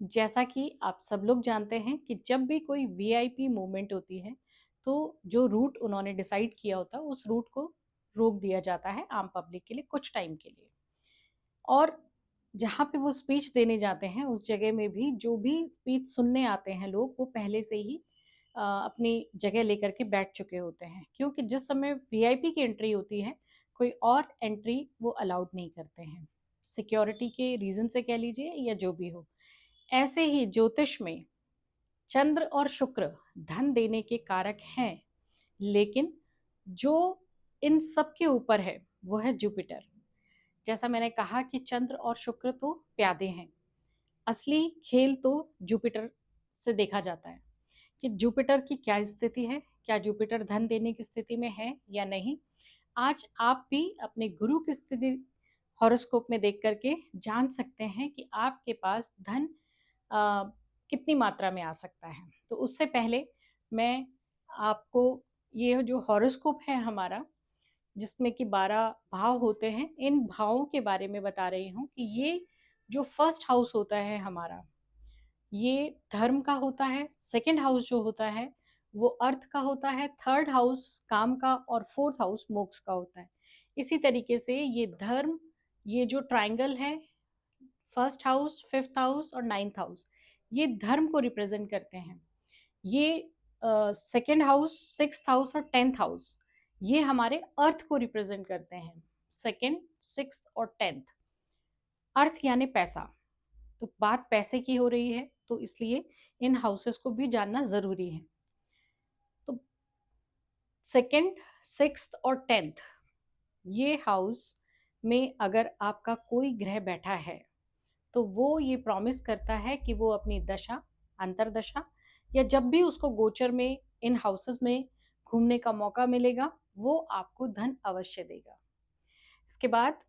जैसा कि आप सब लोग जानते हैं कि जब भी कोई वीआईपी मूवमेंट होती है, तो जो रूट उन्होंने डिसाइड किया होता है, उस रूट को रोक दिया जाता है आम पब्लिक के लिए कुछ टाइम के लिए। और जहाँ पे वो स्पीच देने जाते हैं, उस जगह में भी जो भी स्पीच सुनने आते हैं लोग, वो पहले से ही अपनी जगह लेकर के बैठ चुके होते हैं, क्योंकि जिस समय वीआईपी की एंट्री होती है, कोई और एंट्री वो अलाउड नहीं करते हैं। सिक्योरिटी के रीज़न से कह लीजिए या जो भी हो। ऐसे ही ज्योतिष में चंद्र और शुक्र धन देने के कारक हैं, लेकिन जो इन सब के ऊपर है वो है जुपिटर। जैसा मैंने कहा कि चंद्र और शुक्र तो प्यादे हैं, असली खेल तो जुपिटर से देखा जाता है कि जुपिटर की क्या स्थिति है, क्या जुपिटर धन देने की स्थिति में है या नहीं। आज आप भी अपने गुरु की स्थिति हॉरोस्कोप में देख करके जान सकते हैं कि आपके पास धन अ, कितनी मात्रा में आ सकता है। तो उससे पहले मैं आपको ये जो हॉरोस्कोप है हमारा, जिसमें कि 12 भाव होते हैं, इन भावों के बारे में बता रही हूँ कि ये जो फर्स्ट हाउस होता है हमारा, ये धर्म का होता है। सेकंड हाउस जो होता है वो अर्थ का होता है। थर्ड हाउस काम का और फोर्थ हाउस मोक्ष का होता है। इसी तरीके से ये धर्म, ये जो ट्रायंगल है, फर्स्ट हाउस, फिफ्थ हाउस और नाइन्थ हाउस, ये धर्म को रिप्रेजेंट करते हैं। ये सेकंड हाउस, सिक्स्थ हाउस और टेंथ हाउस, ये हमारे अर्थ को रिप्रेजेंट करते हैं। सेकंड, सिक्स्थ और टेंथ, अर्थ यानी पैसा। तो बात पैसे की हो रही है, तो इसलिए इन हाउसेस को भी जानना जरूरी है। तो सेकंड, सिक्स्थ और टेंथ, ये हाउस में अगर आपका कोई ग्रह बैठा है, तो वो ये प्रॉमिस करता है कि वो अपनी दशा, अंतरदशा, या जब भी उसको गोचर में इन हाउसेस में घूमने का मौका मिलेगा, वो आपको धन अवश्य देगा। इसके बाद,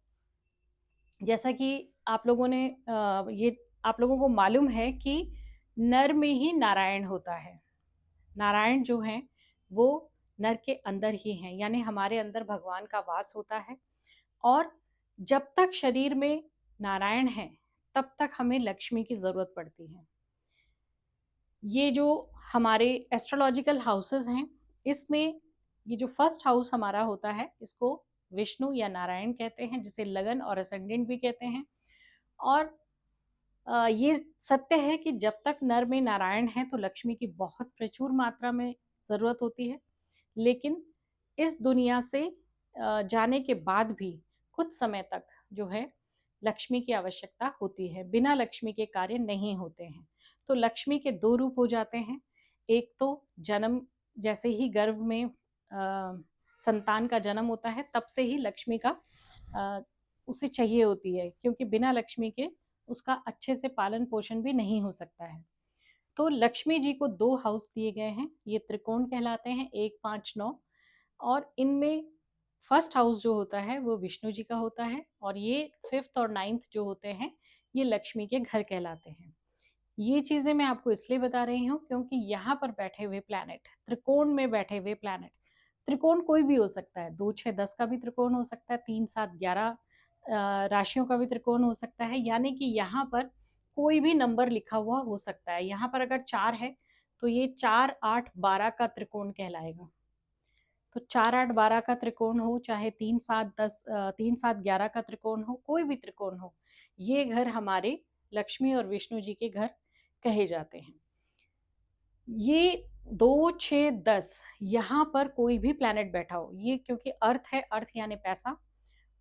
जैसा कि आप लोगों ने ये आप लोगों को मालूम है कि नर में ही नारायण होता है। नारायण जो हैं वो नर के अंदर ही हैं, यानी हमारे अंदर भगवान का वास होता है। और जब तक शरीर में नारायण है, तब तक हमें लक्ष्मी की जरूरत पड़ती है। ये जो हमारे एस्ट्रोलॉजिकल हाउसेस हैं, इसमें ये जो फर्स्ट हाउस हमारा होता है, इसको विष्णु या नारायण कहते हैं, जिसे लगन और असेंडेंट भी कहते हैं। और ये सत्य है कि जब तक नर में नारायण है, तो लक्ष्मी की बहुत प्रचुर मात्रा में जरूरत होती है। लेकिन इस दुनिया से जाने के बाद भी कुछ समय तक जो है लक्ष्मी की आवश्यकता होती है। बिना लक्ष्मी के कार्य नहीं होते हैं। तो लक्ष्मी के दो रूप हो जाते हैं। एक तो जन्म, जैसे ही गर्भ में संतान का जन्म होता है, तब से ही लक्ष्मी का उसे चाहिए होती है, क्योंकि बिना लक्ष्मी के उसका अच्छे से पालन पोषण भी नहीं हो सकता है। तो लक्ष्मी जी को दो हाउस दिए गए हैं, ये त्रिकोण कहलाते हैं, 1, 5, 9। और इनमें फर्स्ट हाउस जो होता है वो विष्णु जी का होता है, और ये फिफ्थ और नाइन्थ जो होते हैं, ये लक्ष्मी के घर कहलाते हैं। ये चीजें मैं आपको इसलिए बता रही हूँ क्योंकि यहाँ पर बैठे हुए प्लैनेट, त्रिकोण में बैठे हुए प्लैनेट, त्रिकोण कोई भी हो सकता है, 2, 6, 10 का भी त्रिकोण हो सकता है, 3, 7, 11 राशियों का भी त्रिकोण हो सकता है। यानी कि यहाँ पर कोई भी नंबर लिखा हुआ हो सकता है। यहाँ पर अगर 4 है, तो ये 4, 8, 12 का त्रिकोण कहलाएगा। तो 4, 8, 12 का त्रिकोण हो, चाहे 3, 7, 11 का त्रिकोण हो, कोई भी त्रिकोण हो, ये घर हमारे लक्ष्मी और विष्णु जी के घर कहे जाते हैं। ये 2, 6, 10, यहाँ पर कोई भी प्लैनेट बैठा हो, ये क्योंकि अर्थ है, अर्थ यानी पैसा।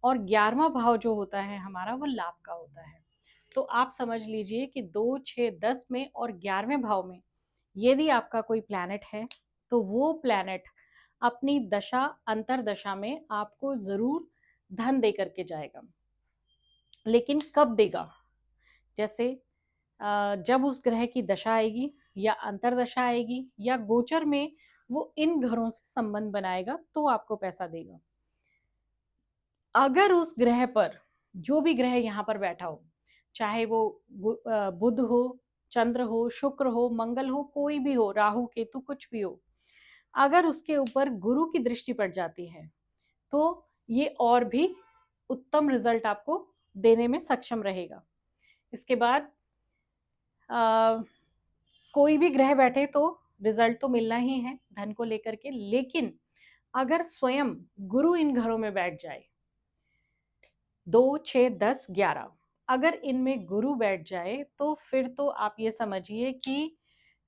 और 11वां भाव जो होता है हमारा, वो लाभ का होता है। तो आप समझ लीजिए कि 2, 6, 10 में और 11वें भाव में यदि आपका कोई प्लैनेट है, तो वो प्लैनेट अपनी दशा, अंतरदशा में आपको जरूर धन दे करके जाएगा। लेकिन कब देगा? जैसे जब उस ग्रह की दशा आएगी, या अंतरदशा आएगी, या गोचर में वो इन घरों से संबंध बनाएगा, तो आपको पैसा देगा। अगर उस ग्रह पर, जो भी ग्रह यहाँ पर बैठा हो, चाहे वो बुध हो, चंद्र हो, शुक्र हो, मंगल हो, कोई भी हो, राहु केतु कुछ भी हो, अगर उसके ऊपर गुरु की दृष्टि पड़ जाती है, तो ये और भी उत्तम रिजल्ट आपको देने में सक्षम रहेगा। इसके बाद कोई भी ग्रह बैठे तो रिजल्ट तो मिलना ही है धन को लेकर के, लेकिन अगर स्वयं गुरु इन घरों में बैठ जाए, 2, 6, 10, 11, अगर इनमें गुरु बैठ जाए तो फिर तो आप ये समझिए कि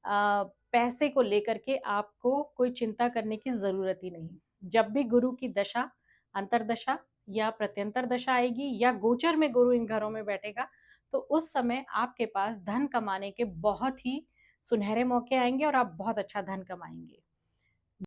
पैसे को लेकर के आपको कोई चिंता करने की जरूरत ही नहीं। जब भी गुरु की दशा, अंतरदशा या प्रत्यंतर दशा आएगी या गोचर में गुरु इन घरों में बैठेगा, तो उस समय आपके पास धन कमाने के बहुत ही सुनहरे मौके आएंगे और आप बहुत अच्छा धन कमाएंगे।